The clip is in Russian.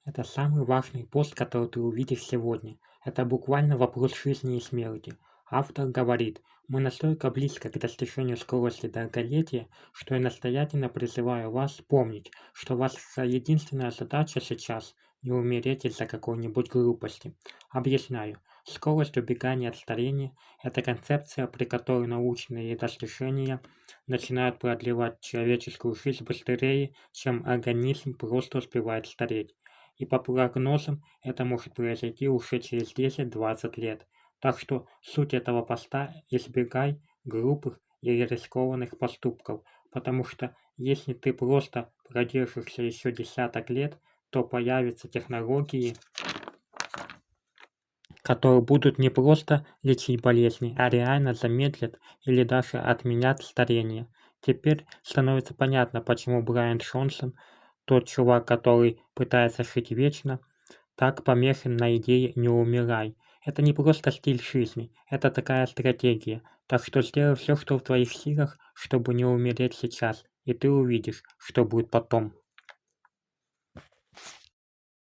Это самый важный пост, который ты увидишь сегодня. Это буквально вопрос жизни и смерти. Автор говорит: мы настолько близко к достижению скорости долголетия, что я настоятельно призываю вас помнить, что ваша единственная задача сейчас не умереть из-за какой-нибудь глупости. Объясняю. Скорость убегания от старения – это концепция, при которой научные достижения начинают продлевать человеческую жизнь быстрее, чем организм просто успевает стареть. И по прогнозам это может произойти уже через 10-20 лет. Так что суть этого поста – избегай глупых или рискованных поступков, потому что если ты просто продержишься еще десяток лет, то появятся технологии, которые будут не просто лечить болезни, а реально замедлят или даже отменят старение. Теперь становится понятно, почему Брайан Джонсон, тот чувак, который пытается жить вечно, так помешан на идее «не умирай». Это не просто стиль жизни, это такая стратегия. Так что сделай все, что в твоих силах, чтобы не умереть сейчас, и ты увидишь, что будет потом.